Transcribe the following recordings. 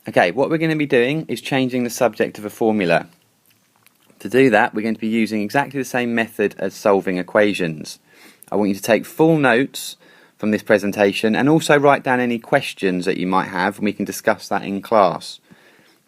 Okay, what we're going to be doing is changing the subject of a formula. To do that, we're going to be using exactly the same method as solving equations. I want you to take full notes from this presentation and also write down any questions that you might have, and we can discuss that in class.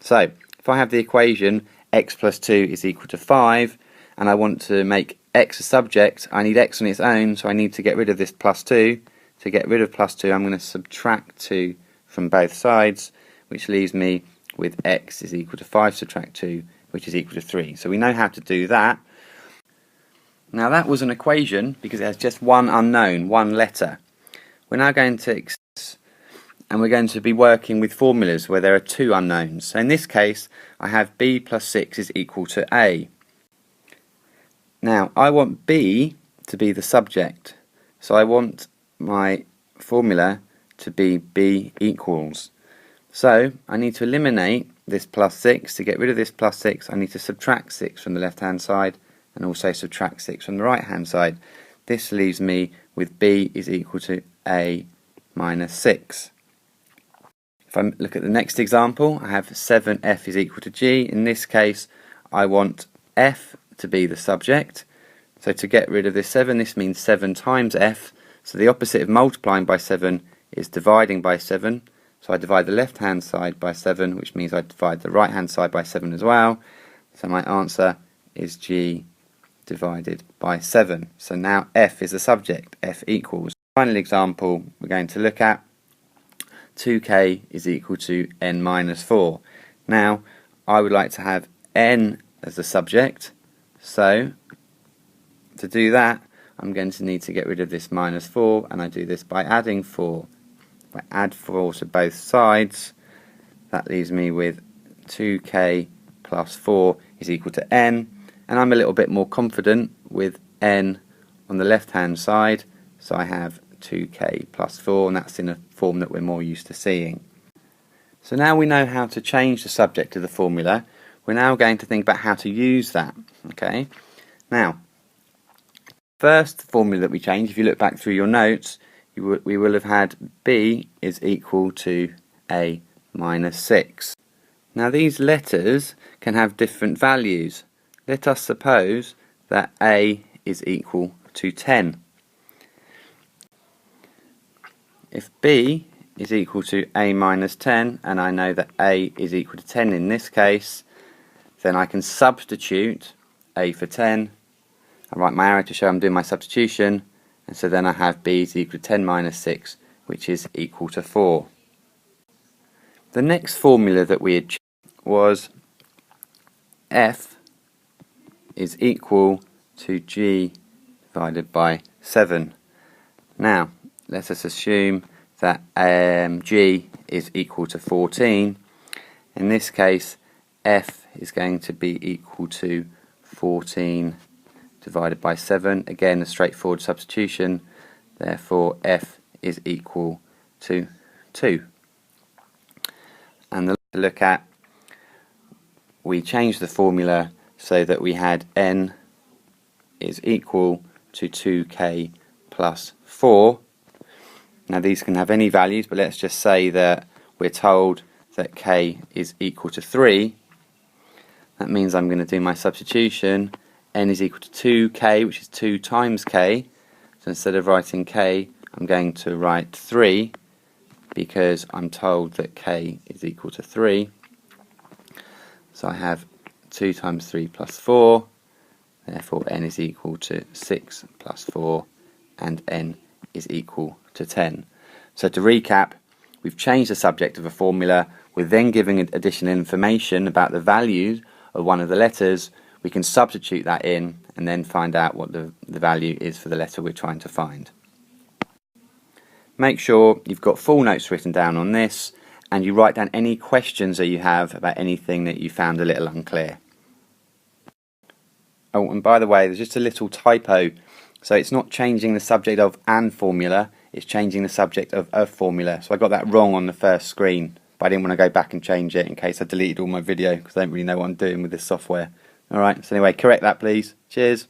So, if I have the equation x plus 2 is equal to 5, and I want to make x a subject, I need x on its own, so I need to get rid of this plus 2. To get rid of plus 2, I'm going to subtract 2 from both sides, which leaves me with x is equal to 5 subtract 2, which is equal to 3. So we know how to do that. Now that was an equation because it has just one unknown, one letter. We're now going to and we're going to be working with formulas where there are two unknowns. So in this case, I have b plus 6 is equal to a. Now I want b to be the subject, so I want my formula to be b equals. So I need to eliminate this plus 6. To get rid of this plus 6, I need to subtract 6 from the left hand side and also subtract 6 from the right hand side. This leaves me with b is equal to a minus 6. If I look at the next example, I have 7f is equal to g. In this case, I want f to be the subject. So to get rid of this 7, this means 7 times f. So the opposite of multiplying by 7 is dividing by 7. So I divide the left hand side by 7, which means I divide the right hand side by 7 as well. So my answer is g divided by 7. So now f is the subject, f equals. Final example we're going to look at, 2k is equal to n minus 4. Now I would like to have n as the subject, so to do that I'm going to need to get rid of this minus 4, and I do this by adding 4. If I add 4 to both sides, that leaves me with 2k plus 4 is equal to n, and I'm a little bit more confident with n on the left hand side, so I have 2k plus 4, and that's in a form that we're more used to seeing. So now we know how to change the subject of the formula. We're now going to think about how to use that. Okay. Now, first formula that we change, if you look back through your notes, we will have had b is equal to a minus 6. Now these letters can have different values. Let us suppose that a is equal to 10. If b is equal to a minus 10, and I know that a is equal to 10 in this case, then I can substitute a for 10. I write my arrow to show I'm doing my substitution, and so then I have b is equal to 10 minus 6, which is equal to 4. The next formula that we had was f is equal to g divided by 7. Now, let us assume that g is equal to 14. In this case, f is going to be equal to 14 divided by 7. Again, a straightforward substitution. Therefore, f is equal to 2. And to look at, we changed the formula so that we had n is equal to 2k plus 4. Now these can have any values, but let's just say that we're told that k is equal to 3. That means I'm going to do my substitution. N is equal to 2k, which is 2 times k. So instead of writing k, I'm going to write 3, because I'm told that k is equal to 3. So I have 2 times 3 plus 4. Therefore n is equal to 6 plus 4, and n is equal to 10. So to recap, we've changed the subject of a formula. We're then giving additional information about the values of one of the letters. We can substitute that in and then find out what the value is for the letter we're trying to find. Make sure you've got full notes written down on this, and you write down any questions that you have about anything that you found a little unclear. Oh, and by the way, there's just a little typo. So it's not changing the subject of an formula, it's changing the subject of a formula. So I got that wrong on the first screen, but I didn't want to go back and change it in case I deleted all my video, because I don't really know what I'm doing with this software. Alright, so anyway, correct that please. Cheers.